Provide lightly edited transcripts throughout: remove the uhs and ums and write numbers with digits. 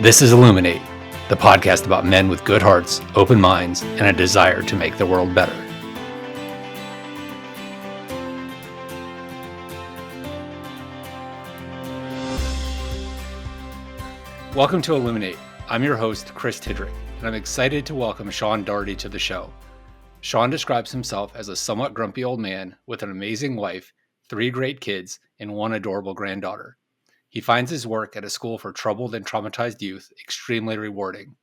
This is Illuminate, the podcast about men with good hearts, open minds, and a desire to make the world better. Welcome to Illuminate. I'm your host, Chris Tidrick, and I'm excited to welcome Sean Daugherty to the show. Sean describes himself as a somewhat grumpy old man with an amazing wife, 3 great kids, and 1 adorable granddaughter. He finds his work at a school for troubled and traumatized youth extremely rewarding.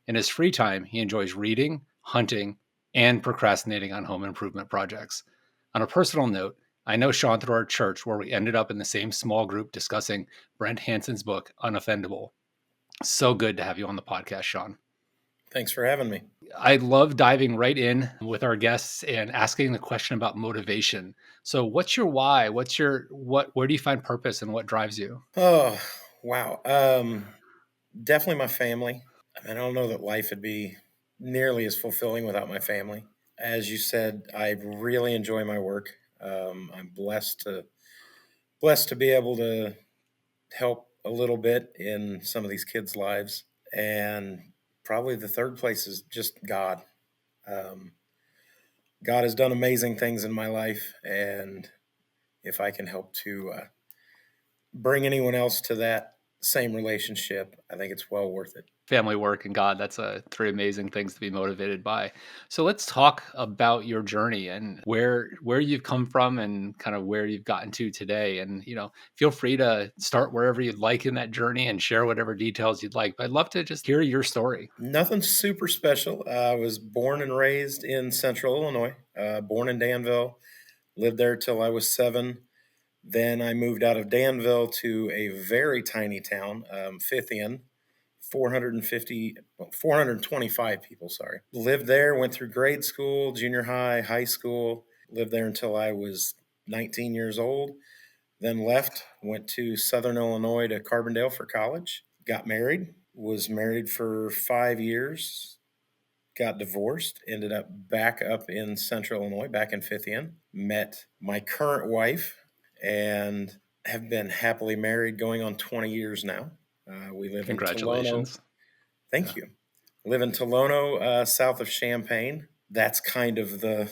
In his free time, he enjoys reading, hunting, and procrastinating on home improvement projects. On a personal note, I know Sean through our church where we ended up in the same small group discussing Brent Hanson's book, Unoffendable. So good to have you on the podcast, Sean. Thanks for having me. I love diving right in with our guests and asking the question about motivation. So what's your why? Where do you find purpose and what drives you? Oh, wow. Definitely my family. I don't know that life would be nearly as fulfilling without my family. As you said, I really enjoy my work. I'm blessed to be able to help a little bit in some of these kids' lives. And probably the third place is just God. Um, God has done amazing things in my life, and if I can help to bring anyone else to that same relationship, I think it's well worth it. Family, work, and God. That's 3 amazing things to be motivated by. So let's talk about your journey and where you've come from and kind of where you've gotten to today. And, feel free to start wherever you'd like in that journey and share whatever details you'd like. But I'd love to just hear your story. Nothing super special. I was born and raised in Central Illinois, born in Danville, lived there till I was 7. Then I moved out of Danville to a very tiny town, Fithian, 425 people, sorry. Lived there, went through grade school, junior high, high school, lived there until I was 19 years old. Then left, went to Southern Illinois to Carbondale for college, got married, was married for 5 years, got divorced, ended up back up in Central Illinois, back in Fithian, met my current wife, and have been happily married going on 20 years now. We live in Tolono. Congratulations. Thank you. Live in Tolono, south of Champaign. That's kind of the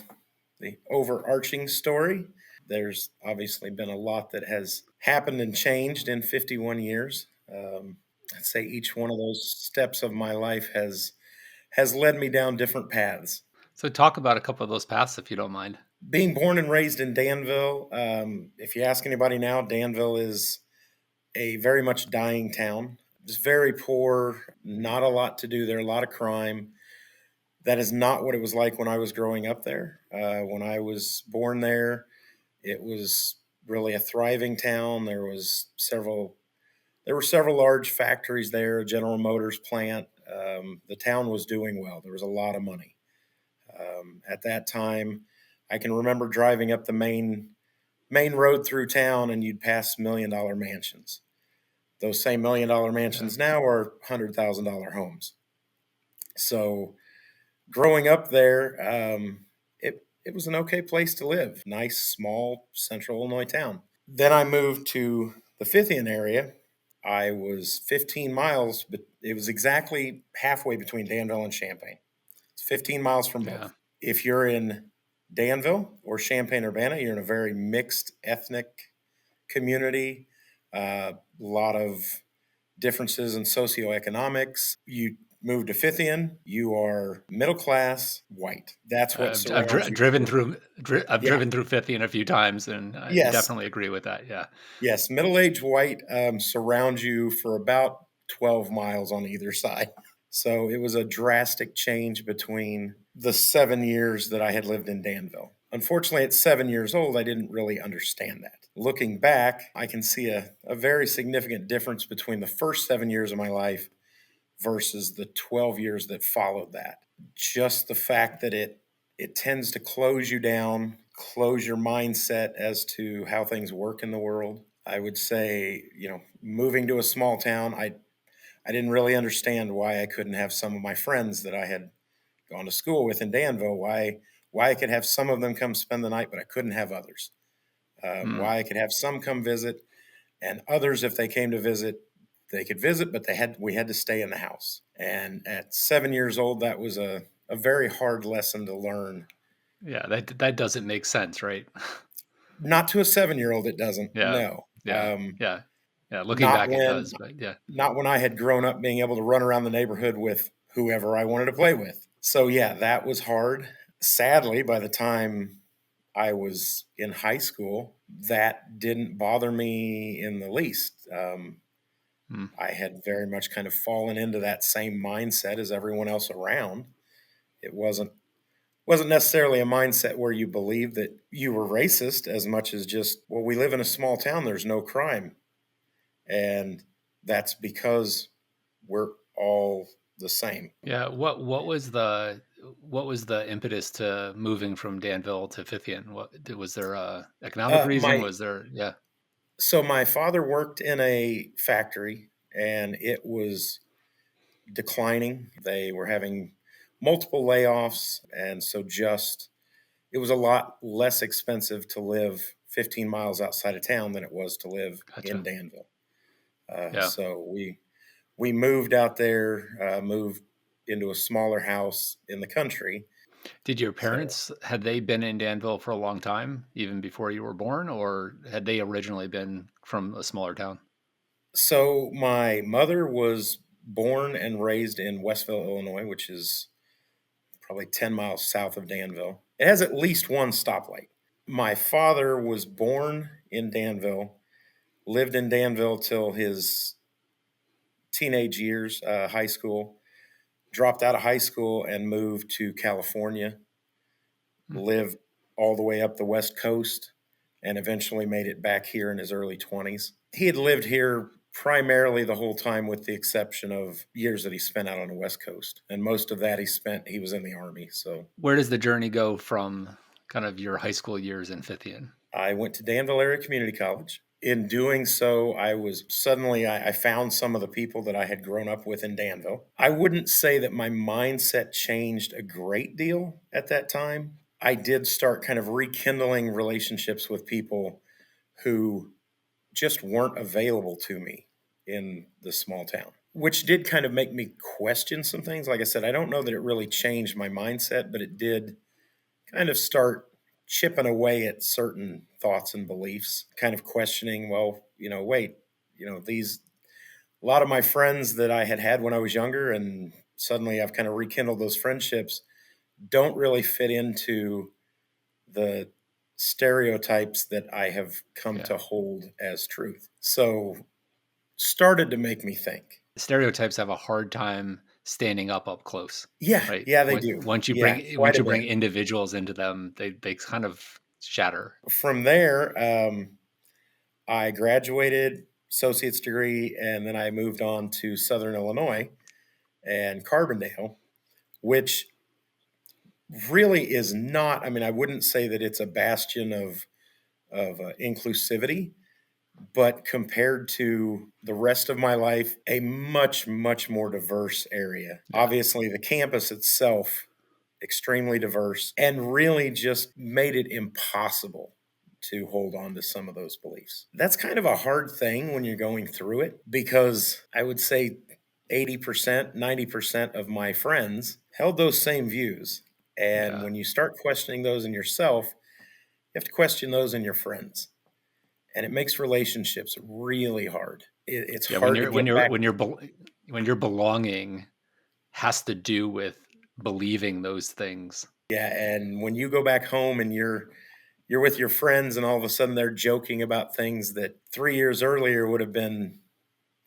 overarching story. There's obviously been a lot that has happened and changed in 51 years. I'd say each one of those steps of my life has led me down different paths. So talk about a couple of those paths, if you don't mind. Being born and raised in Danville, if you ask anybody now, Danville is a very much dying town. It's very poor, not a lot to do there, a lot of crime. That is not what it was like when I was growing up there. When I was born there, it was really a thriving town. There were several large factories there, a General Motors plant. The town was doing well. There was a lot of money. At that time, I can remember driving up the main road through town, and you'd pass $1 million mansions. Those same $1 million mansions now are $100,000 homes. So growing up there, it was an okay place to live. Nice, small, central Illinois town. Then I moved to the Fithian area. I was 15 miles, but it was exactly halfway between Danville and Champaign. It's 15 miles from both. Yeah. If you're in Danville or Champaign-Urbana, you're in a very mixed ethnic community. A lot of differences in socioeconomics. You move to Fithian, you are middle class, white. That's what I've driven through Fithian a few times, and I definitely agree with that. Yeah. Yes, middle-aged white surrounds you for about 12 miles on either side. So it was a drastic change between the 7 years that I had lived in Danville. Unfortunately, at 7 years old, I didn't really understand that. Looking back, I can see a very significant difference between the first 7 years of my life versus the 12 years that followed that. Just the fact that it tends to close you down, close your mindset as to how things work in the world. I would say, moving to a small town, I didn't really understand why I couldn't have some of my friends that I had gone to school with in Danville, why I could have some of them come spend the night, but I couldn't have others. Why I could have some come visit, and others, if they came to visit, They could visit, but we had to stay in the house. And at 7 years old, that was a very hard lesson to learn. Yeah, that doesn't make sense, right? Not to a 7-year-old, it doesn't. Yeah, No, yeah, yeah, yeah. Looking not back, it when does, but yeah, not when I had grown up being able to run around the neighborhood with whoever I wanted to play with. So yeah, that was hard. Sadly, by the time I was in high school, that didn't bother me in the least. mm, I had very much kind of fallen into that same mindset as everyone else around. It wasn't necessarily a mindset where you believed that you were racist as much as just, well, we live in a small town, there's no crime. And that's because we're all the same. yeah. What was the impetus to moving from Danville to Fithian? Was there a economic reason? My Was there? Yeah, So my father worked in a factory and it was declining. They were having multiple layoffs. And so it was a lot less expensive to live 15 miles outside of town than it was to live in gotcha. Danville. Yeah. So we moved out there, moved into a smaller house in the country. Did your So, parents, had they been in Danville for a long time, even before you were born, or had they originally been from a smaller town? so my mother was born and raised in Westville, Illinois, which is probably 10 miles south of Danville. It has at least one stoplight. My father was born in Danville, lived in Danville till his teenage years, high school, dropped out of high school and moved to California, Hmm. lived all the way up the West Coast, and eventually made it back here in his early 20s. He had lived here primarily the whole time, with the exception of years that he spent out on the West Coast. And most of that he was in the Army. So Where does the journey go from kind of your high school years in Fithian? I went to Danville Area Community College. In doing so, I found some of the people that I had grown up with in Danville. I wouldn't say that my mindset changed a great deal at that time. I did start kind of rekindling relationships with people who just weren't available to me in the small town, which did kind of make me question some things. Like I said, I don't know that it really changed my mindset, but it did kind of start chipping away at certain thoughts and beliefs, kind of questioning, well, wait, these, a lot of my friends that I had had when I was younger, and suddenly I've kind of rekindled those friendships, don't really fit into the stereotypes that I have come Yeah. to hold as truth. So started to make me think. Stereotypes have a hard time standing up close, Yeah, right? yeah, they Once do. once you Yeah, bring quite once a you bring bit. individuals into them, they kind of shatter. From there, I graduated, associate's degree, and then I moved on to Southern Illinois and Carbondale, which really is not. I mean, I wouldn't say that it's a bastion of inclusivity, but compared to the rest of my life, a much much more diverse area. Yeah. Obviously, the campus itself extremely diverse, and really just made it impossible to hold on to some of those beliefs. That's kind of a hard thing when you're going through it, because I would say 80%, 90% of my friends held those same views. And Yeah. when you start questioning those in yourself, you have to question those in your friends. And it makes relationships really hard. It's Yeah, when hard to you're when get you're back. when you're bel when your belonging has to do with believing those things. Yeah, and when you go back home and you're with your friends and all of a sudden they're joking about things that 3 years earlier would have been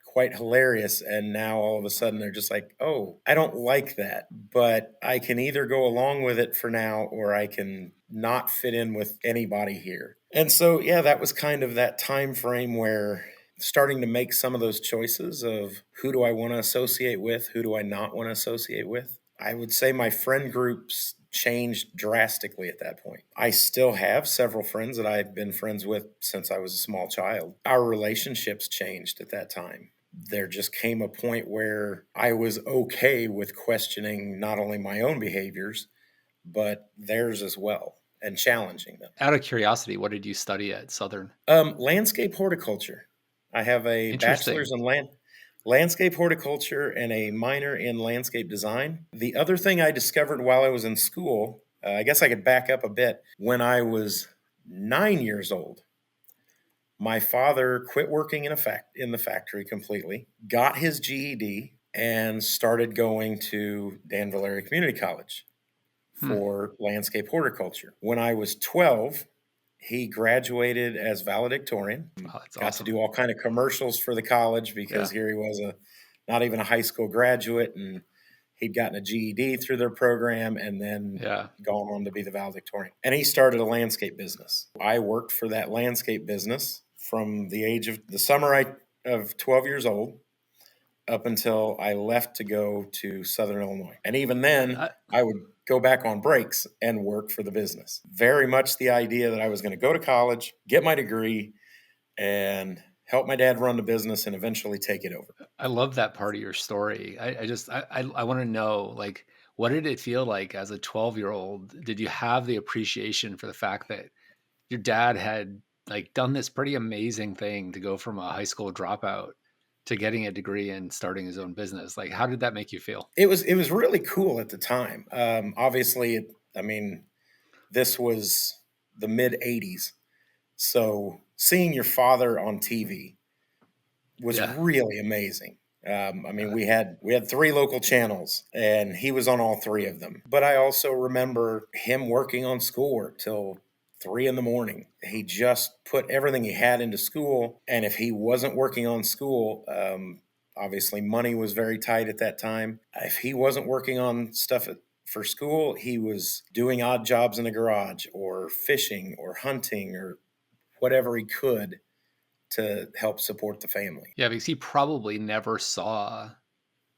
quite hilarious, and now all of a sudden they're just like, "Oh, I don't like that, but I can either go along with it for now or I can not fit in with anybody here." And so, yeah, that was kind of that time frame where starting to make some of those choices of who do I want to associate with, who do I not want to associate with. I would say my friend groups changed drastically at that point. I still have several friends that I've been friends with since I was a small child. Our relationships changed at that time. There just came a point where I was okay with questioning not only my own behaviors, but theirs as well, and challenging them. Out of curiosity, what did you study at Southern? Landscape horticulture. I have a Interesting. bachelor's in landscape horticulture and a minor in landscape design. The other thing I discovered while I was in school, I guess I could back up a bit. When I was 9 years old, my father quit working in the factory completely, got his GED, and started going to Danville Area Community College Hmm. for landscape horticulture. When I was 12, he graduated as valedictorian. Oh, that's Got to awesome. do all kind of commercials for the college because Yeah. here he was not even a high school graduate, and he'd gotten a GED through their program and then Yeah. gone on to be the valedictorian. And he started a landscape business. I worked for that landscape business from the age of the summer of 12 years old up until I left to go to Southern Illinois. And even then, I, I would go back on breaks and work for the business. Very much the idea that I was going to go to college, get my degree, and help my dad run the business and eventually take it over. I love that part of your story. I want to know, like, what did it feel like as a 12-year-old? Did you have the appreciation for the fact that your dad had like done this pretty amazing thing to go from a high school dropout to getting a degree and starting his own business? Like, how did that make you feel? It was really cool at the time. Obviously, I mean, this was the mid '80s, so seeing your father on TV was Yeah. really amazing. I mean, Uh, we had three local channels, and he was on all three of them. But I also remember him working on schoolwork till 3 in the morning. He just put everything he had into school, and if he wasn't working on school, obviously money was very tight at that time. If he wasn't working on stuff for school, he was doing odd jobs in the garage, or fishing, or hunting, or whatever he could to help support the family. yeah, because he probably never saw,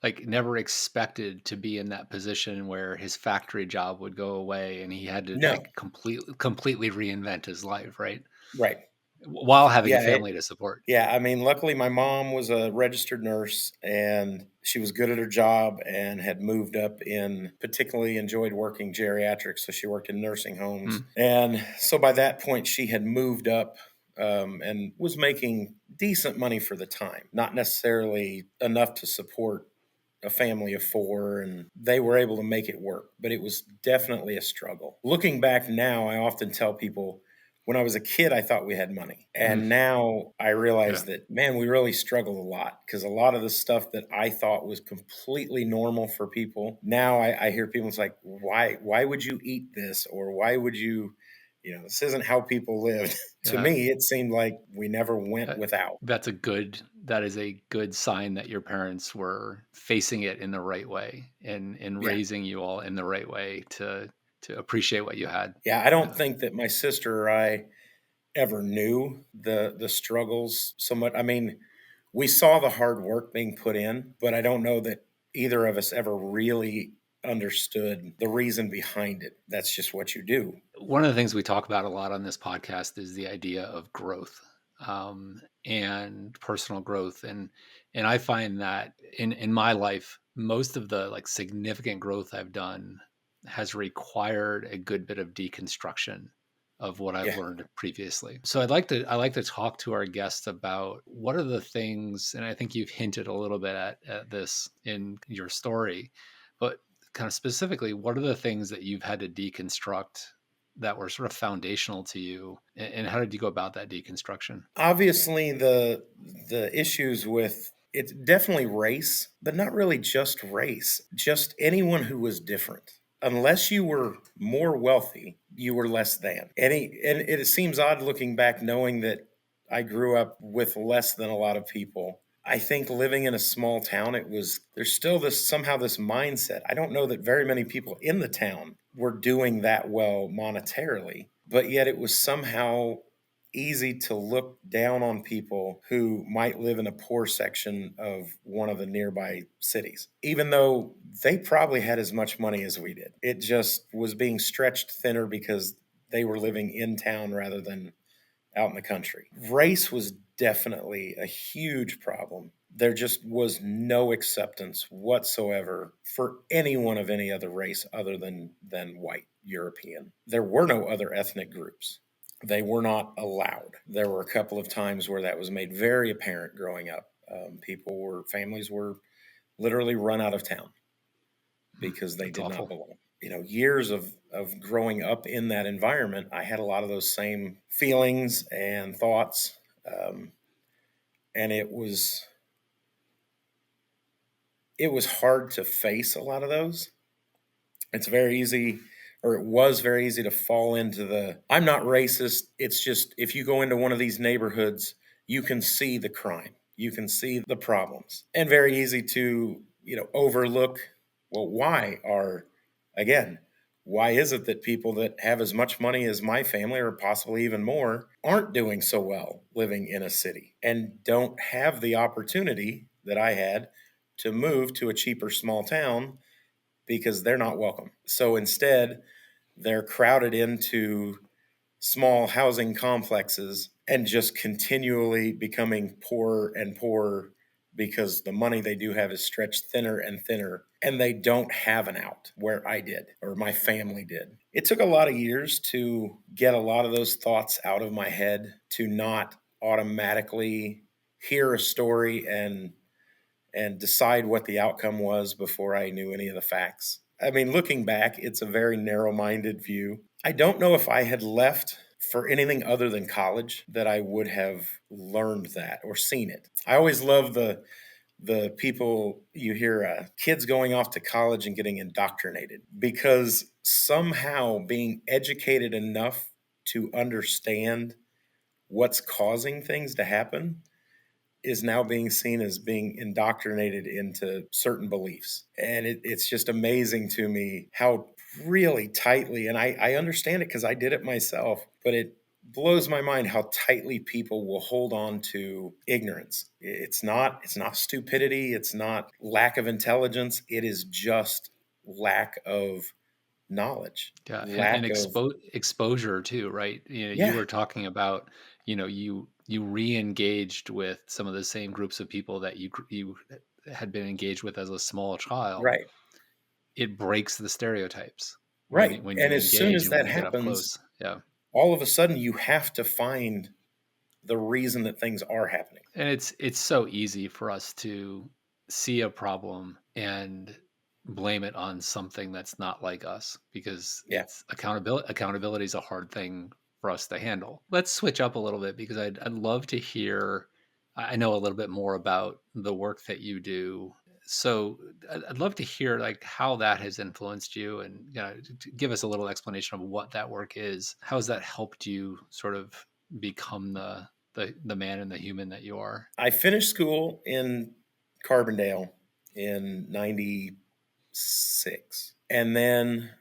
like, never expected to be in that position where his factory job would go away and he had to No, like completely reinvent his life, right? right. While having a Yeah, family to support. yeah. I mean, luckily, my mom was a registered nurse and she was good at her job and had moved up in, particularly enjoyed working geriatrics. So she worked in nursing homes. Hmm. And so by that point, she had moved up and was making decent money for the time, not necessarily enough to support a family of four, and they were able to make it work, but it was definitely a struggle. Looking back now, I often tell people when I was a kid, I thought we had money. Hmm. And now I Yeah. realize that, man, we really struggled a lot because a lot of the stuff that I thought was completely normal for people, now I hear people, it's like, why would you eat this? Or why would you, this isn't how people lived. To Yeah. me, it seemed like we never went That without. that is a good sign that your parents were facing it in the right way and Yeah. raising you all in the right way to appreciate what you had. Yeah. I don't Yeah. think that my sister or I ever knew the struggles so much. I mean, we saw the hard work being put in, but I don't know that either of us ever really understood the reason behind it. That's just what you do. One of the things we talk about a lot on this podcast is the idea of growth, and personal growth, and I find that in my life, most of the like significant growth I've done has required a good bit of deconstruction of what I've Yeah. learned previously. So I like to talk to our guests about what are the things, and I think you've hinted a little bit at this in your story, but kind of specifically, what are the things that you've had to deconstruct that were sort of foundational to you, and how did you go about that deconstruction? Obviously, the issues with it's definitely race, but not really just race, just anyone who was different. Unless you were more wealthy, you were less than. And it seems odd looking back knowing that I grew up with less than a lot of people. I think living in a small town, there's still this mindset. I don't know that very many people in the town were doing that well monetarily, but yet it was somehow easy to look down on people who might live in a poor section of one of the nearby cities, even though they probably had as much money as we did. It just was being stretched thinner because they were living in town rather than out in the country. Race was definitely a huge problem. There just was no acceptance whatsoever for anyone of any other race other than white European. There were no other ethnic groups. They were not allowed. There were a couple of times where that was made very apparent growing up. Families were literally run out of town because they That's did not awful. belong. Years of growing up in that environment, I had a lot of those same feelings and thoughts. And it was hard to face a lot of those. It's very easy, or it was very easy to fall into I'm not racist. It's just, if you go into one of these neighborhoods, you can see the crime, you can see the problems, and very easy to, overlook, well, again, why is it that people that have as much money as my family, or possibly even more, aren't doing so well living in a city and don't have the opportunity that I had to move to a cheaper small town, because they're not welcome. So instead, they're crowded into small housing complexes and just continually becoming poorer and poorer, because the money they do have is stretched thinner and thinner, and they don't have an out where I did, or my family did. It took a lot of years to get a lot of those thoughts out of my head, to not automatically hear a story and decide what the outcome was before I knew any of the facts. I mean, looking back, it's a very narrow minded view. I don't know if I had left for anything other than college that I would have learned that or seen it. I always love the people you hear, kids going off to college and getting indoctrinated, because somehow being educated enough to understand what's causing things to happen is now being seen as being indoctrinated into certain beliefs. And it's just amazing to me how really tightly, and I understand it because I did it myself, but it blows my mind how tightly people will hold on to ignorance. It's not stupidity, it's not lack of intelligence, it is just lack of knowledge, Yeah, and lack of, exposure too, right? You yeah, were talking about, you re-engaged with some of the same groups of people that you had been engaged with as a small child. right. It breaks the stereotypes when Right. when And you as soon engage as and when that you get up happens, close. Yeah. all of a sudden you have to find the reason that things are happening. And it's so easy for us to see a problem and blame it on something that's not like us, because Yeah. it's accountability is a hard thing for us to handle. Let's switch up a little bit, because I'd love to hear. I know a little bit more about the work that you do. So I'd love to hear like how that has influenced you, and give us a little explanation of what that work is. How has that helped you sort of become the man and the human that you are? I finished school in Carbondale in 96. And then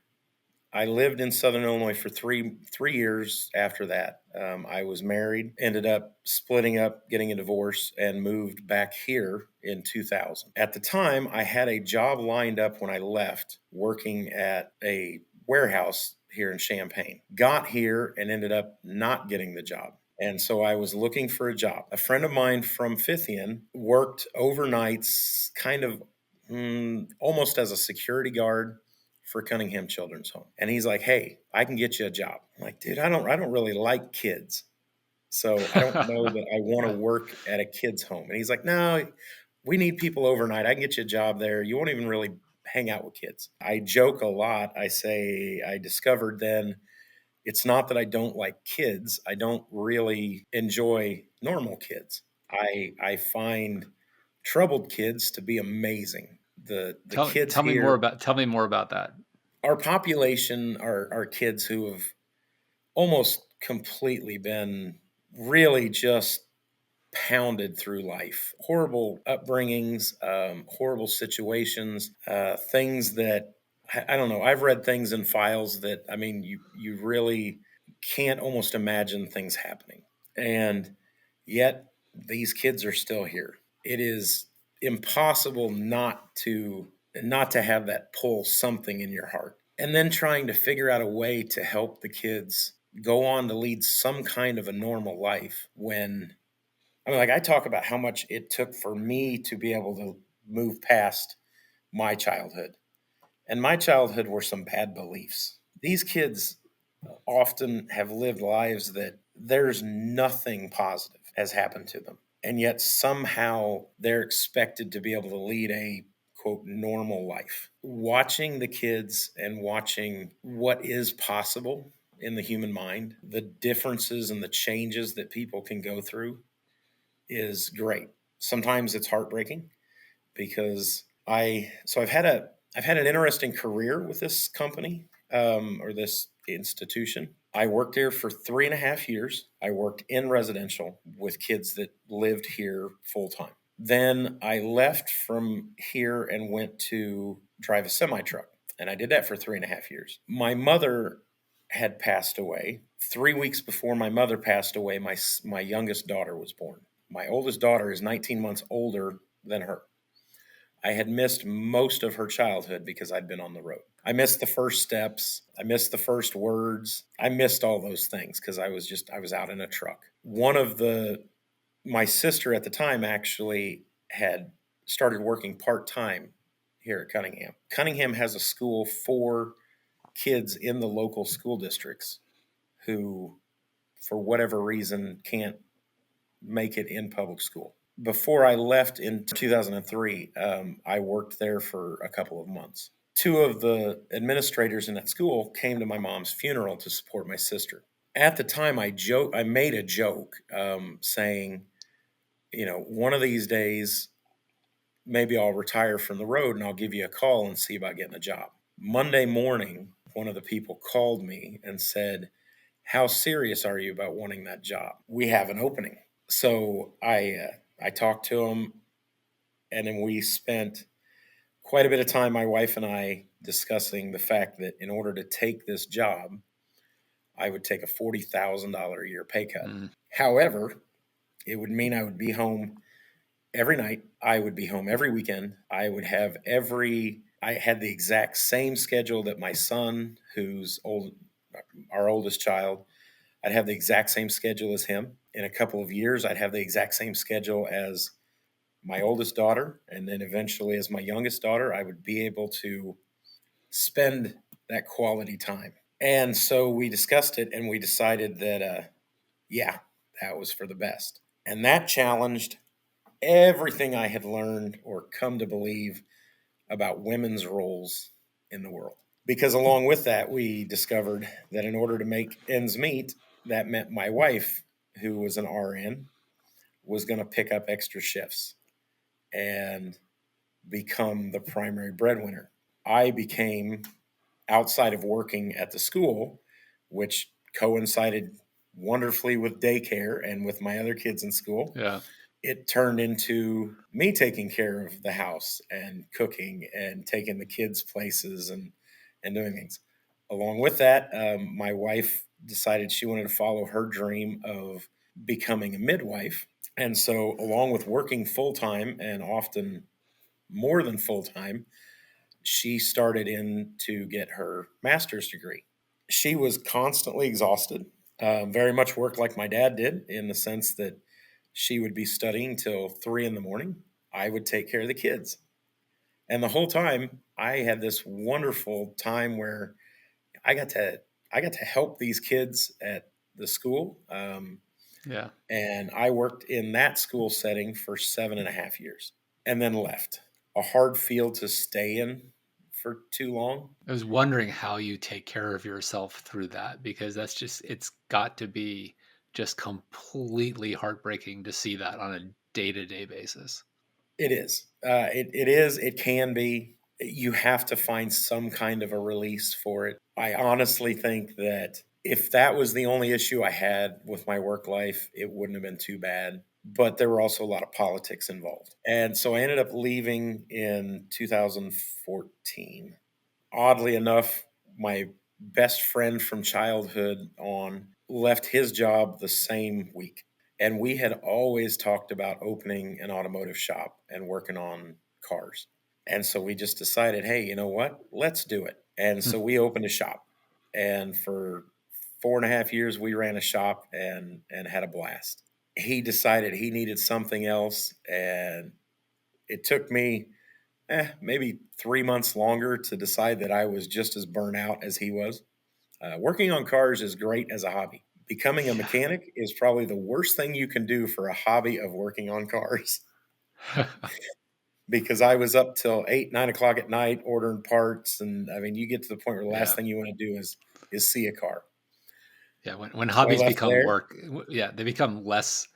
I lived in Southern Illinois for three years after that. I was married, ended up splitting up, getting a divorce, and moved back here in 2000. At the time, I had a job lined up when I left, working at a warehouse here in Champaign. Got here and ended up not getting the job. And so I was looking for a job. A friend of mine from Fithian worked overnights, kind of almost as a security guard for Cunningham Children's Home. And he's like, "Hey, I can get you a job." I'm like, "Dude, I don't really like kids. So I don't know that I want to Yeah. work at a kid's home." And he's like, "No, we need people overnight. I can get you a job there. You won't even really hang out with kids." I joke a lot. I say I discovered then it's not that I don't like kids. I don't really enjoy normal kids. I find troubled kids to be amazing. The kids here, Tell me more about that. our population are kids who have almost completely been really just pounded through life. Horrible upbringings, horrible situations, things that I don't know. I've read things in files that, I mean, you really can't almost imagine things happening, and yet these kids are still here. It is impossible not to have that pull something in your heart. And then trying to figure out a way to help the kids go on to lead some kind of a normal life, when I mean, like, I talk about how much it took for me to be able to move past my childhood. And my childhood were some bad beliefs. These kids often have lived lives that there's nothing positive has happened to them. and yet somehow they're expected to be able to lead a quote normal life. Watching the kids and watching what is possible in the human mind, the differences and the changes that people can go through is great. Sometimes it's heartbreaking because I've had an interesting career with this company, or this institution. I worked there for 3.5 years. I worked in residential with kids that lived here full time. Then I left from here and went to drive a semi truck. And I did that for 3.5 years. My mother had passed away. 3 weeks before my mother passed away, my youngest daughter was born. My oldest daughter is 19 months older than her. I had missed most of her childhood because I'd been on the road. I missed the first steps. I missed the first words. I missed all those things because I was out in a truck. My sister at the time actually had started working part-time here at Cunningham. Cunningham has a school for kids in the local school districts who, for whatever reason, can't make it in public school. Before I left in 2003, I worked there for a couple of months. Two of the administrators in that school came to my mom's funeral to support my sister. At the time, I made a joke, saying, one of these days, maybe I'll retire from the road and I'll give you a call and see about getting a job. Monday morning, one of the people called me and said, "How serious are you about wanting that job? We have an opening." So I talked to him, and then we spent quite a bit of time, my wife and I, discussing the fact that in order to take this job, I would take a $40,000 a year pay cut. However, it would mean I would be home every night. I would be home every weekend. I had the exact same schedule that my son, our oldest child, I'd have the exact same schedule as him. In a couple of years, I'd have the exact same schedule as my oldest daughter. And then eventually, as my youngest daughter, I would be able to spend that quality time. And so we discussed it and we decided that, that was for the best. And that challenged everything I had learned or come to believe about women's roles in the world. Because along with that, we discovered that in order to make ends meet, that meant my wife, who was an RN, was going to pick up extra shifts and become the primary breadwinner. I became, outside of working at the school, which coincided wonderfully with daycare and with my other kids in school. Yeah. It turned into me taking care of the house and cooking and taking the kids places and doing things. Along with that, my wife decided she wanted to follow her dream of becoming a midwife. And so, along with working full time and often more than full time, she started in to get her master's degree. She was constantly exhausted, very much worked like my dad did, in the sense that she would be studying till 3 in the morning. I would take care of the kids. And the whole time I had this wonderful time where I got to help these kids at the school. Yeah. And I worked in that school setting for 7.5 years and then left. A hard field to stay in for too long. I was wondering how you take care of yourself through that, because it's got to be just completely heartbreaking to see that on a day-to-day basis. It is. It is. It can be. You have to find some kind of a release for it. I honestly think that if that was the only issue I had with my work life, it wouldn't have been too bad. But there were also a lot of politics involved. And so I ended up leaving in 2014. Oddly enough, my best friend from childhood on left his job the same week. And we had always talked about opening an automotive shop and working on cars. And so we just decided, hey, you know what? Let's do it. And so we opened a shop. And for 4.5 years, we ran a shop and had a blast. He decided he needed something else. And it took me maybe 3 months longer to decide that I was just as burnt out as he was. Working on cars is great as a hobby, Becoming a mechanic is probably the worst thing you can do for a hobby of working on cars. Because I was up till 8, 9 o'clock at night ordering parts, and I mean, you get to the point where the last Yeah. thing you want to do is see a car. Yeah, when So I hobbies left become there. work, yeah, they become less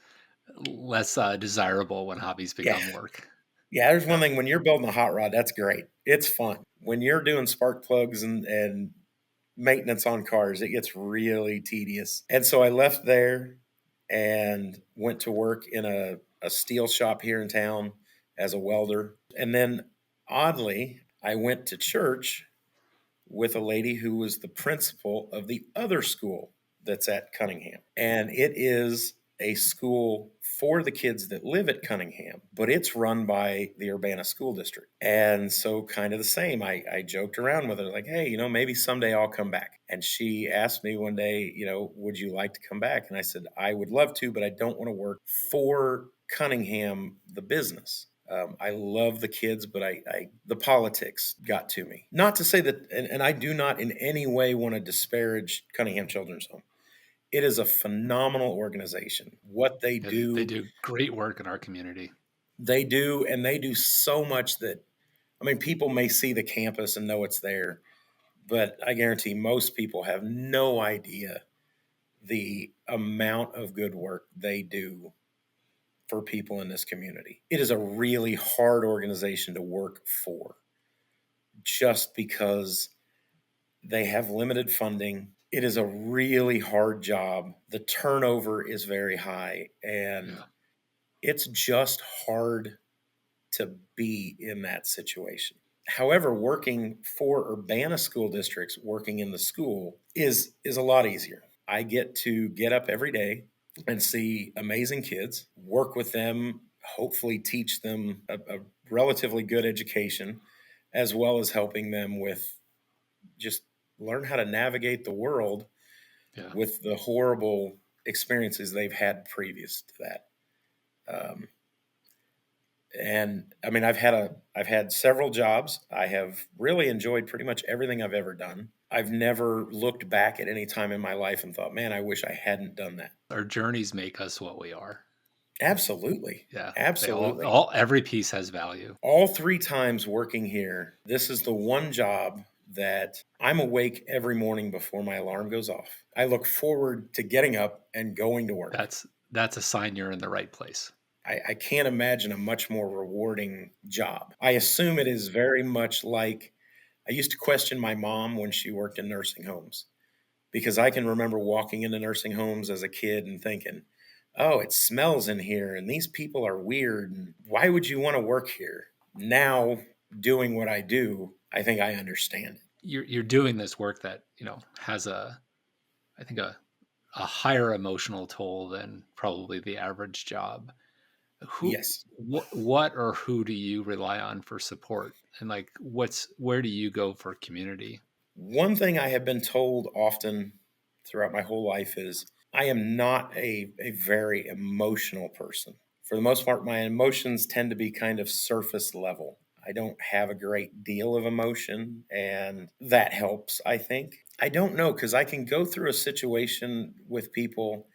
desirable when hobbies Yeah, become work. yeah. There's one Yeah, thing when you're building a hot rod, that's great. It's fun. When you're doing spark plugs and maintenance on cars, it gets really tedious. And so I left there and went to work in a steel shop here in town as a welder. And then oddly, I went to church with a lady who was the principal of the other school that's at Cunningham. And it is a school for the kids that live at Cunningham, but it's run by the Urbana School District. And so, kind of the same, I joked around with her, like, hey, maybe someday I'll come back. And she asked me one day, would you like to come back? And I said, I would love to, but I don't want to work for Cunningham, the business. I love the kids, but the politics got to me. Not to say that, and I do not in any way want to disparage Cunningham Children's Home. It is a phenomenal organization. What they yeah, they do, do great work in our community. they do, and they do so much that, I mean, people may see the campus and know it's there, but I guarantee most people have no idea the amount of good work they do for people in this community. It is a really hard organization to work for just because they have limited funding. It is a really hard job. The turnover is very high, and Yeah, it's just hard to be in that situation. However, working for Urbana school districts, working in the school is a lot easier. I get to get up every day and see amazing kids, work with them, hopefully teach them a relatively good education, as well as helping them with just learn how to navigate the world yeah. with the horrible experiences they've had previous to that. Um, and I mean, I've had several jobs. I have really enjoyed pretty much everything I've ever done. I've never looked back at any time in my life and thought, man, I wish I hadn't done that. Our journeys make us what we are. Absolutely. Yeah, they Absolutely. all every piece has value. All 3 times working here, this is the one job that I'm awake every morning before my alarm goes off. I look forward to getting up and going to work. That's a sign you're in the right place. I can't imagine a much more rewarding job. I assume it is very much like I used to question my mom when she worked in nursing homes because I can remember walking into nursing homes as a kid and thinking, oh, it smells in here and these people are weird. And why would you want to work here? Now, doing what I do, I think I understand it. You're doing this work that, has I think a higher emotional toll than probably the average job. Yes. What or who do you rely on for support? And like where do you go for community? One thing I have been told often throughout my whole life is I am not a very emotional person. For the most part, my emotions tend to be kind of surface level. I don't have a great deal of emotion, and that helps, I think. I don't know because I can go through a situation with people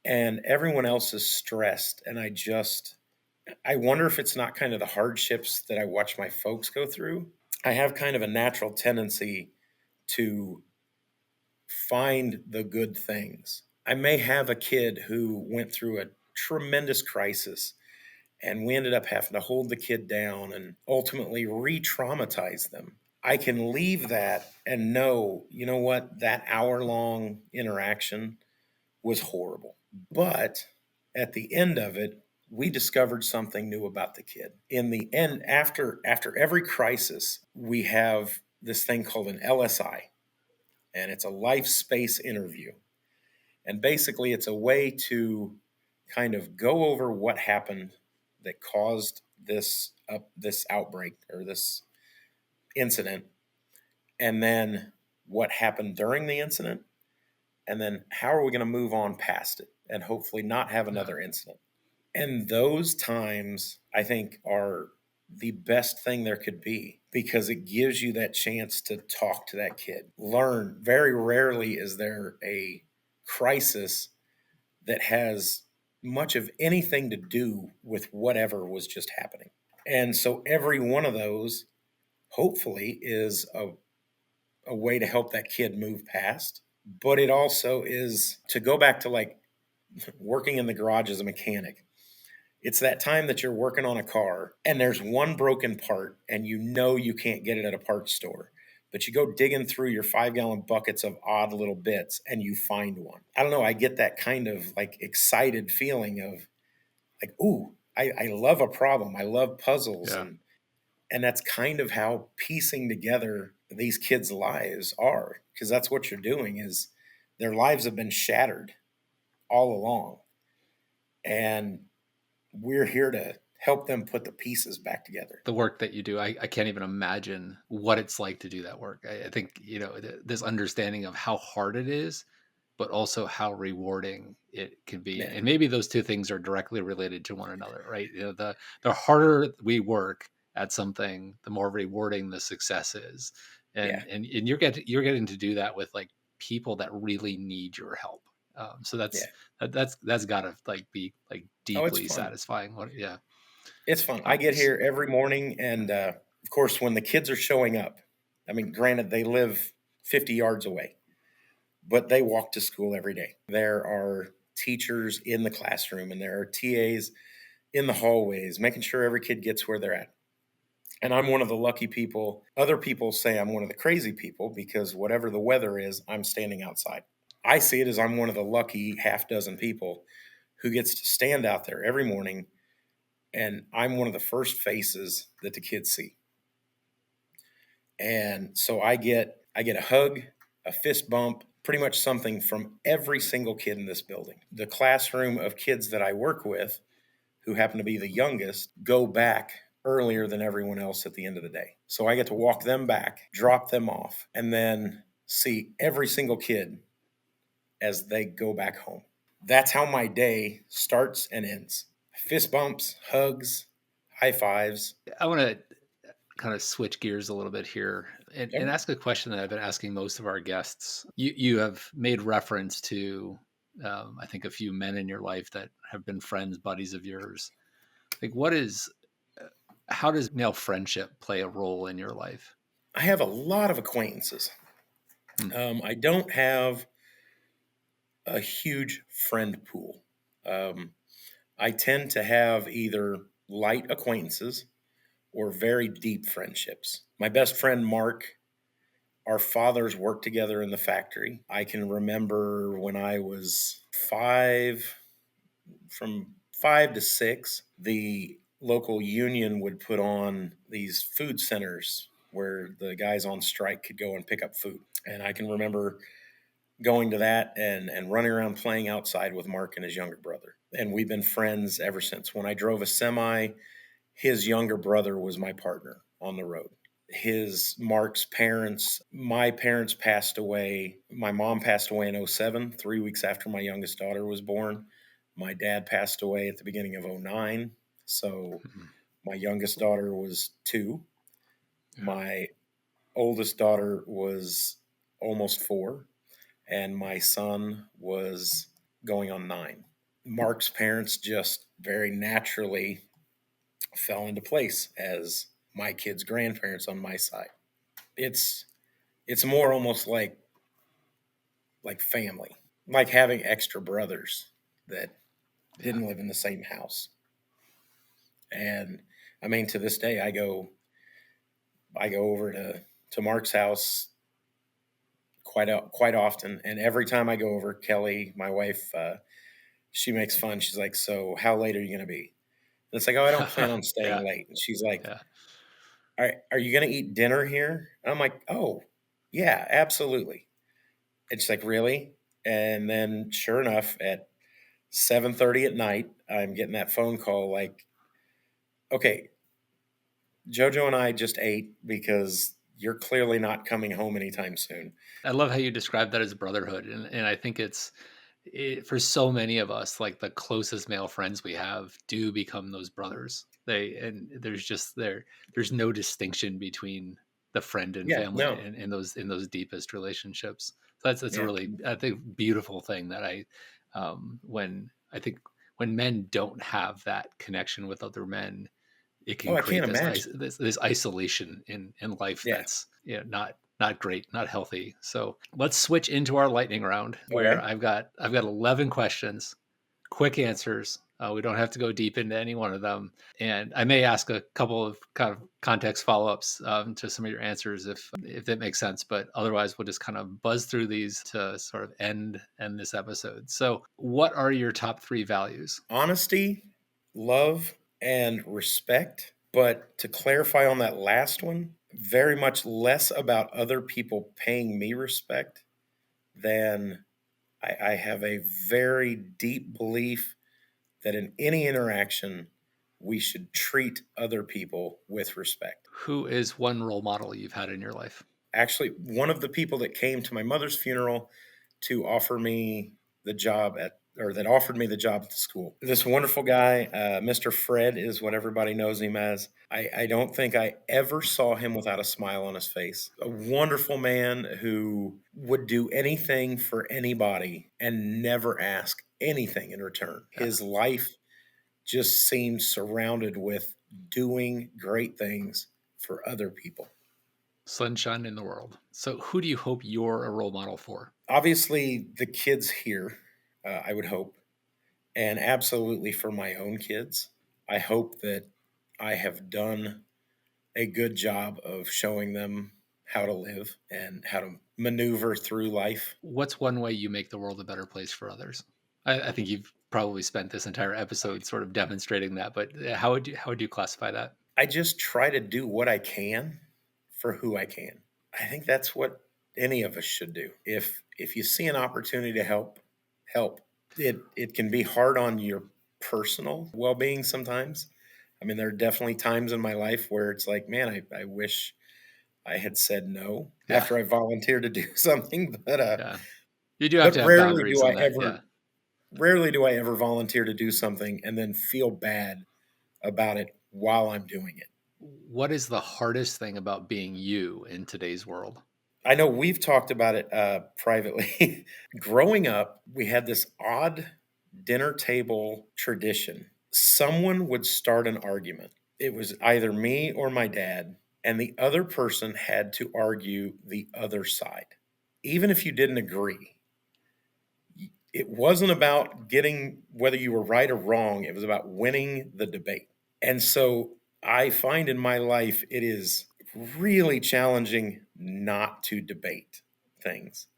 and everyone else is stressed, and I wonder if it's not kind of the hardships that I watch my folks go through. I have kind of a natural tendency to find the good things. I may have a kid who went through a tremendous crisis and we ended up having to hold the kid down and ultimately re traumatize them. I can leave that and know, you know what, that hour long interaction was horrible. But at the end of it, we discovered something new about the kid. In the end, after every crisis, we have this thing called an LSI, and it's a life space interview. And basically, it's a way to kind of go over what happened that caused this outbreak or this incident, and then what happened during the incident, and then how are we going to move on past it and hopefully not have Yeah. another incident. And those times, I think, are the best thing there could be because it gives you that chance to talk to that kid. Learn. Very rarely is there a crisis that has much of anything to do with whatever was just happening. And so every one of those, hopefully, is a way to help that kid move past. But it also is to go back to like working in the garage as a mechanic. It's that time that you're working on a car and there's one broken part and you know you can't get it at a parts store. But you go digging through your 5 gallon buckets of odd little bits and you find one. I don't know. I get that kind of like excited feeling of like, ooh, I love a problem. I love puzzles. Yeah. And that's kind of how piecing together these kids' lives are, because that's what you're doing is their lives have been shattered all along. And we're here to help them put the pieces back together. The work that you do, I can't even imagine what it's like to do that work. I think, this understanding of how hard it is, but also how rewarding it can be. Yeah. And maybe those two things are directly related to one another, right? The harder we work at something, the more rewarding the success is. Yeah. And you're getting to do that with like people that really need your help. So Yeah. that's gotta like be like Oh, it's deeply fun. satisfying. Yeah. It's fun. I get here every morning. And of course, when the kids are showing up, I mean, granted, they live 50 yards away, but they walk to school every day. There are teachers in the classroom and there are TAs in the hallways, making sure every kid gets where they're at. And I'm one of the lucky people. Other people say I'm one of the crazy people because whatever the weather is, I'm standing outside. I see it as I'm one of the lucky half dozen people who gets to stand out there every morning, and I'm one of the first faces that the kids see. And so I get a hug, a fist bump, pretty much something from every single kid in this building. The classroom of kids that I work with, who happen to be the youngest, go back earlier than everyone else at the end of the day. So I get to walk them back, drop them off, and then see every single kid as they go back home. That's how my day starts and ends. Fist bumps, hugs, high fives. I want to kind of switch gears a little bit here and Okay. ask a question that I've been asking most of our guests. You have made reference to, I think, a few men in your life that have been friends, buddies of yours. Like, how does male friendship play a role in your life? I have a lot of acquaintances. Hmm. I don't have a huge friend pool. Um, I tend to have either light acquaintances or very deep friendships. My best friend, Mark, our fathers worked together in the factory. I can remember when I was from 5 to 6, the local union would put on these food centers where the guys on strike could go and pick up food. And I can remember going to that and running around playing outside with Mark and his younger brother. And we've been friends ever since. When I drove a semi, his younger brother was my partner on the road. Mark's parents, my parents passed away. My mom passed away in '07, 3 weeks after my youngest daughter was born. My dad passed away at the beginning of '09. So Mhm. my youngest daughter was 2. Yeah. My oldest daughter was almost 4. And my son was going on 9. Mark's parents just very naturally fell into place as my kids' grandparents on my side. It's it's more almost like family, like having extra brothers that Yeah. didn't live in the same house. And I mean, to this day, I go over to Mark's house quite often, and every time I go over, Kelly, my wife, she makes fun. She's like, "So, how late are you going to be?" And it's like, "Oh, I don't plan on Yeah. staying late." And she's like, Yeah. Are you going to eat dinner here?" And I'm like, "Oh, yeah, absolutely." And she's like, "Really?" And then, sure enough, at 7:30 at night, I'm getting that phone call like, "Okay, JoJo and I just ate because you're clearly not coming home anytime soon." I love how you describe that as brotherhood, and I think for so many of us, like the closest male friends we have do become those brothers. And there's no distinction between the friend and Yeah, family no, in those deepest relationships. That's a Yeah. really, I think, beautiful thing that when I think when men don't have that connection with other men, it Oh, can I can't create imagine. this isolation in life Yeah. that's, not great, not healthy. So let's switch into our lightning round, where Okay. I've got 11 questions, quick answers. We don't have to go deep into any one of them, and I may ask a couple of kind of context follow-ups to some of your answers if that makes sense. But otherwise, we'll just kind of buzz through these to sort of end this episode. So, what are your top three values? Honesty, love, and respect. But to clarify on that last one, very much less about other people paying me respect than I have a very deep belief that in any interaction, we should treat other people with respect. Who is one role model you've had in your life? Actually, one of the people that came to my mother's funeral to offer me the job or that offered me the job at the school. This wonderful guy, Mr. Fred is what everybody knows him as. I don't think I ever saw him without a smile on his face. A wonderful man who would do anything for anybody and never ask anything in return. Yeah. His life just seemed surrounded with doing great things for other people. Sunshine in the world. So, who do you hope you're a role model for? Obviously, the kids here, I would hope, and absolutely for my own kids. I hope that I have done a good job of showing them how to live and how to maneuver through life. What's one way you make the world a better place for others? I think you've probably spent this entire episode sort of demonstrating that, but how would you classify that? I just try to do what I can for who I can. I think that's what any of us should do. If you see an opportunity to help, help. It can be hard on your personal well-being sometimes. I mean, there are definitely times in my life where it's like, man, I wish I had said no Yeah, after I volunteered to do something, yeah. You do have but to have boundaries on that. Yeah. rarely do I ever volunteer to do something and then feel bad about it while I'm doing it. What is the hardest thing about being you in today's world? I know we've talked about it privately. Growing up, we had this odd dinner table tradition. Someone would start an argument. It was either me or my dad, and the other person had to argue the other side. Even if you didn't agree, it wasn't about getting whether you were right or wrong, it was about winning the debate. And so I find in my life it is really challenging not to debate things.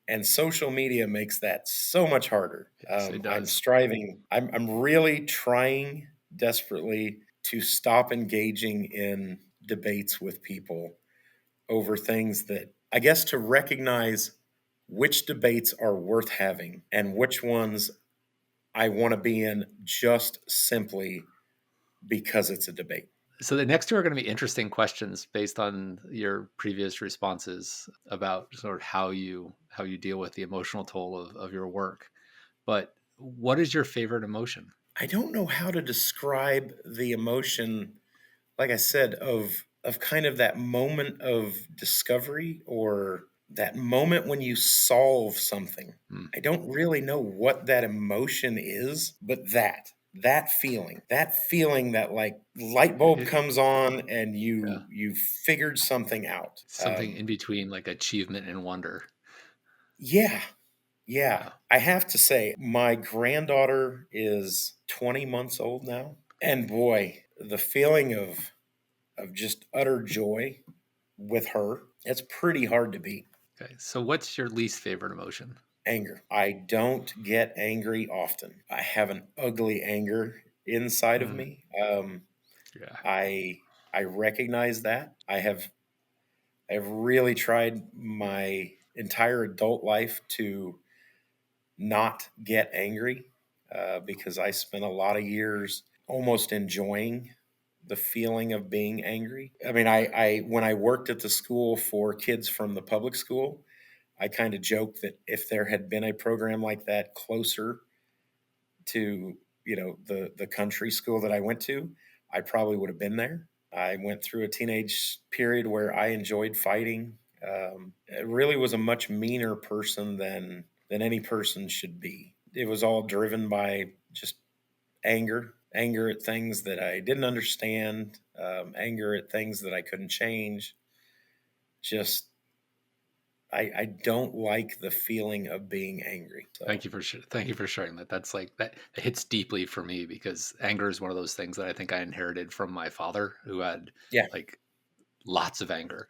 And social media makes that so much harder. Yes, it I'm does. striving, I'm really trying desperately to stop engaging in debates with people over things that I guess to recognize which debates are worth having and which ones I want to be in just simply because it's a debate. So the next two are going to be interesting questions based on your previous responses about sort of how you deal with the emotional toll of your work. But what is your favorite emotion? I don't know how to describe the emotion, like I said, of kind of that moment of discovery or that moment when you solve something. Hmm. I don't really know what that emotion is, but that feeling that like light bulb It, comes on and yeah, you figured something out. something in between like achievement and wonder. Yeah, yeah. Yeah. I have to say, my granddaughter is 20 months old now, and boy, the feeling of just utter joy with her, it's pretty hard to beat. Okay. So what's your least favorite emotion? Anger. I don't get angry often. I have an ugly anger inside of Mm, me. yeah. I I recognize that. I've really tried my entire adult life to not get angry because I spent a lot of years almost enjoying the feeling of being angry. I mean, I when I worked at the school for kids from the public school, I kind of joked that if there had been a program like that closer to the country school that I went to, I probably would have been there. I went through a teenage period where I enjoyed fighting. It really was a much meaner person than any person should be. It was all driven by just anger at things that I didn't understand, anger at things that I couldn't change. Just I don't like the feeling of being angry. So Thank you for sharing that. That's like that it hits deeply for me because anger is one of those things that I think I inherited from my father, who had yeah, like lots of anger.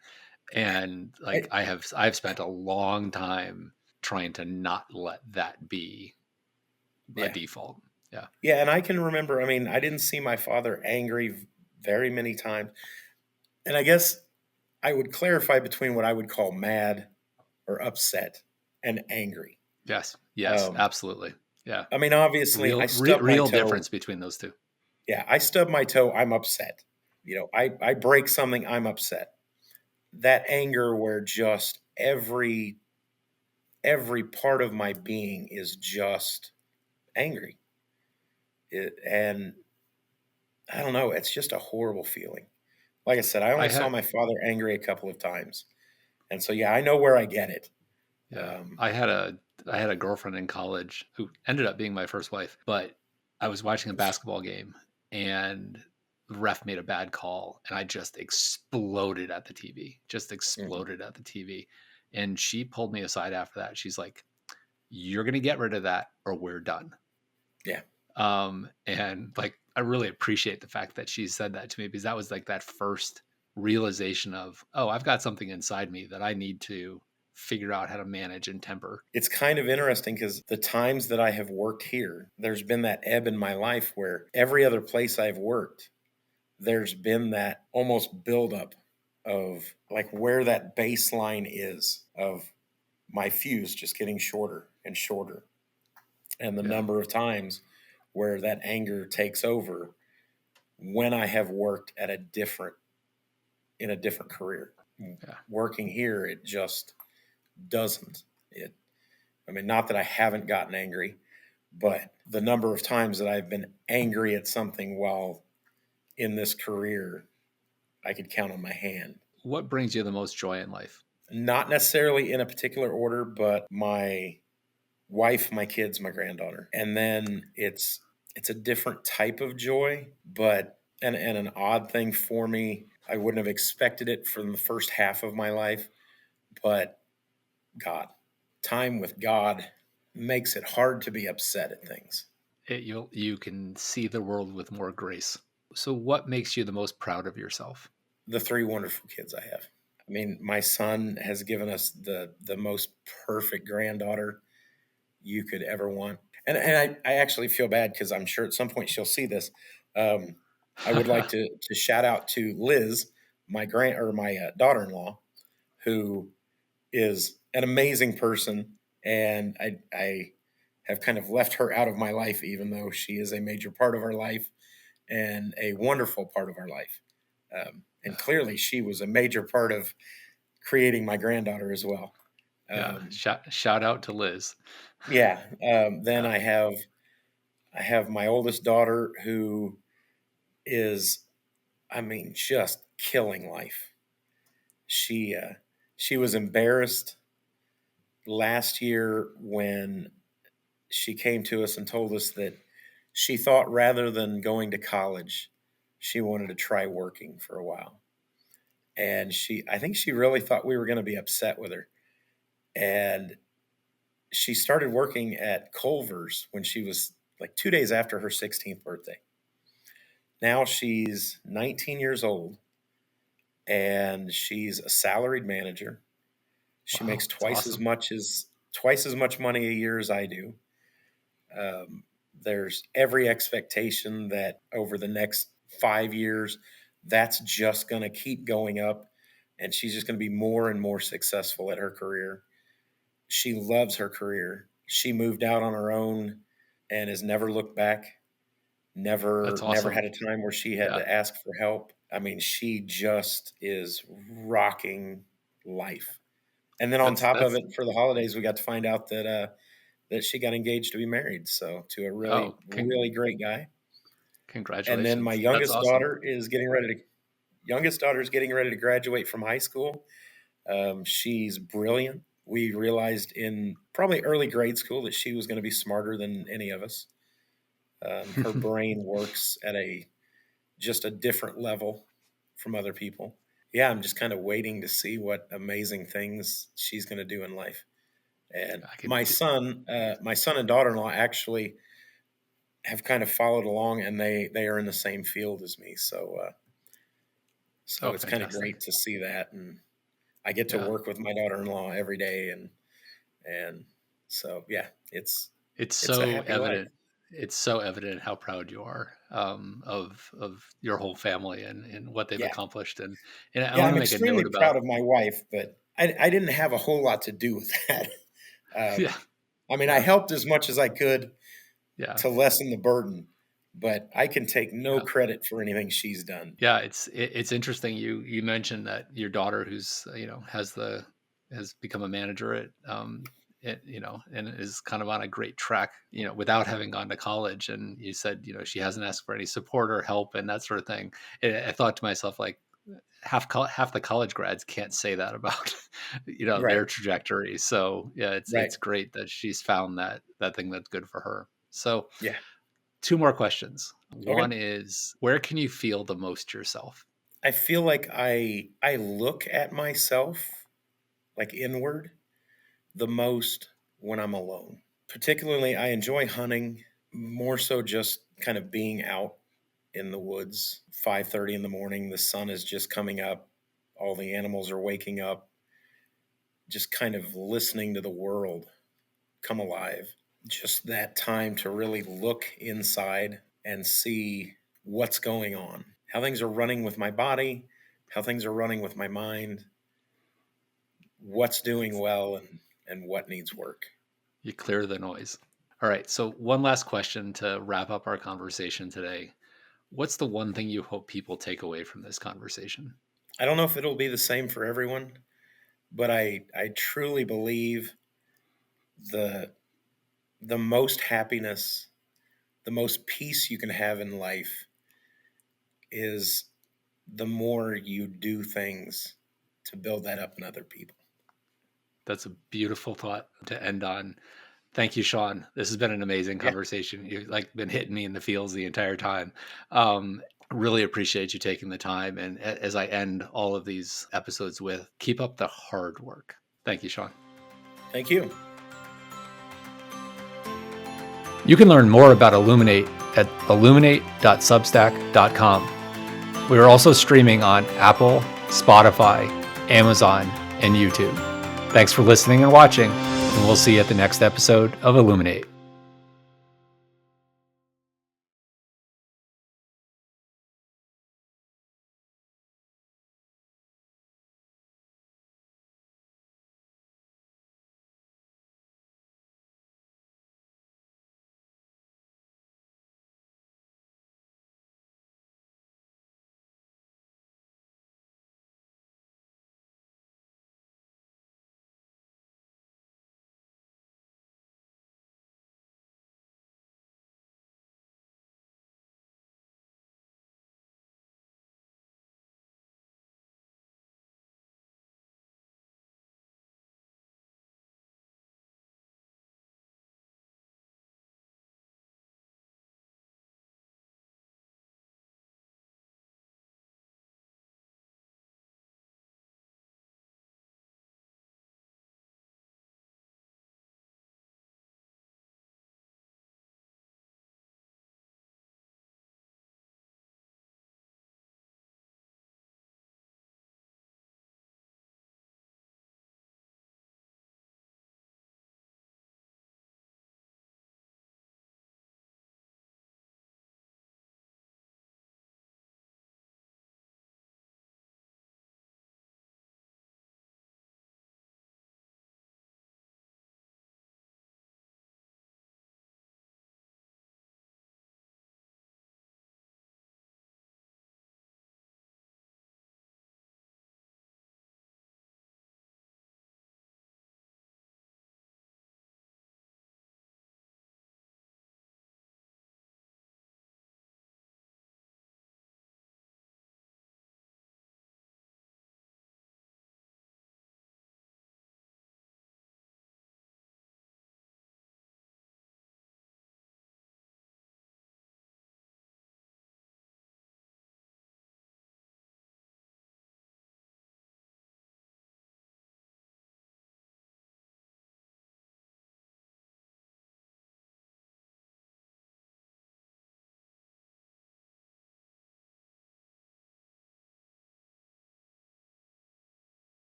And like I, I've spent a long time trying to not let that be a yeah, default. Yeah. yeah. And I can remember. I mean, I didn't see my father angry very many times, and I guess I would clarify between what I would call mad or upset and angry. Yes. Yes, Um, absolutely. Yeah. I mean, obviously, I stub my Real toe. difference between those two. Yeah, I stub my toe. I'm upset. I break something. I'm upset. That anger, where just every part of my being is just angry, and I don't know. It's just a horrible feeling. Like I said, I I only saw had my father angry a couple of times, and so yeah, I know where I get it. Yeah. Um, I had a girlfriend in college who ended up being my first wife, but I was watching a basketball game and the ref made a bad call and I just exploded at the TV. Just mhm. exploded at the TV. And she pulled me aside after that. She's like, "You're going to get rid of that or we're done." Yeah, And like I really appreciate the fact that she said that to me because that was like that first realization of, "Oh, I've got something inside me that I need to figure out how to manage and temper." it's kind of interesting because the times that I have worked here, there's been that ebb in my life where every other place I've worked, there's been that almost buildup of like where that baseline is of my fuse just getting shorter and shorter. And the Yeah. number of times where that anger takes over when I have worked at in a different career. Yeah. Working here, it just doesn't. I mean, not that I haven't gotten angry, but the number of times that I've been angry at something while in this career, I could count on my hand. What brings you the most joy in life? Not necessarily in a particular order, but my wife, my kids, my granddaughter. And then it's a different type of joy, but and an odd thing for me. I wouldn't have expected it from the first half of my life, but God. Time with God makes it hard to be upset at things. You can see the world with more grace. So what makes you the most proud of yourself? The three wonderful kids I have. I mean, my son has given us the most perfect granddaughter you could ever want. And I actually feel bad because I'm sure at some point she'll see this. Um, I would like to shout out to Liz, my daughter-in-law, who is an amazing person, and I have kind of left her out of my life, even though she is a major part of our life and a wonderful part of our life. And clearly, she was a major part of creating my granddaughter as well. Yeah. Um, Shout out to Liz. yeah. Then Yeah. I have my oldest daughter who is, I mean, just killing life. She she was embarrassed last year when she came to us and told us that she thought rather than going to college, she wanted to try working for a while. And I think she really thought we were going to be upset with her. And she started working at Culver's when she was like 2 days after her 16th birthday. Now she's 19 years old and she's a salaried manager. She Wow. makes That's awesome. twice as much money a year as I do. There's every expectation that over the next 5 years, that's just going to keep going up, and she's just going to be more and more successful at her career. She loves her career. She moved out on her own and has never looked back. That's Never awesome. had a time where she had Yeah. to ask for help. I mean, she just is rocking life. And then on top of That's it, for the holidays, we got to find out that she got engaged to be married. So to a really, oh, really great guy. And then my congratulations. That's awesome. youngest daughter is getting ready to graduate from high school. She's brilliant. We realized in probably early grade school that she was going to be smarter than any of us. Her brain works at just a different level from other people. Yeah, I'm just kind of waiting to see what amazing things she's going to do in life. And I could, my son and daughter-in-law actually have kind of followed along, and they are in the same field as me. So it's kind of fantastic. great to see that, and I get to Yeah. work with my daughter-in-law every day, and so yeah, It's it's a so happy life. evident. It's so evident how proud you are of your whole family and what they've Yeah, accomplished. And I yeah, want I'm to make a note extremely proud about, of my wife, but I didn't have a whole lot to do with that. yeah, I mean, I yeah, helped as much as I could yeah, to lessen the burden, but I can take no yeah. credit for anything she's done. Yeah, it's interesting. You mentioned that your daughter, who's has become a manager and is kind of on a great track, without having gone to college. And you said, she hasn't asked for any support or help and that sort of thing. I thought to myself, like, half the college grads can't say that about Right, their trajectory. So yeah, right. it's great that she's found that thing that's good for her. So Yeah. two more questions. One Okay. is, where can you feel the most yourself? I feel like I look at myself like inward the most when I'm alone. Particularly, I enjoy hunting more so just kind of being out in the woods. 5:30 in the morning, the sun is just coming up, all the animals are waking up, just kind of listening to the world come alive. Just that time to really look inside and see what's going on, how things are running with my body, how things are running with my mind, what's doing well, and what needs work. You clear the noise. All right. So, one last question to wrap up our conversation today. What's the one thing you hope people take away from this conversation? I don't know if it'll be the same for everyone, but I truly believe the the most happiness, the most peace you can have in life is the more you do things to build that up in other people. That's a beautiful thought to end on. Thank you, Sean. This has been an amazing Yeah. conversation. You've like been hitting me in the feels the entire time. Um, really appreciate you taking the time. And as I end all of these episodes with, keep up the hard work. Thank you, Sean. Thank you. You can learn more about Illuminate at illuminate.substack.com. We are also streaming on Apple, Spotify, Amazon, and YouTube. Thanks for listening and watching, and we'll see you at the next episode of Illuminate.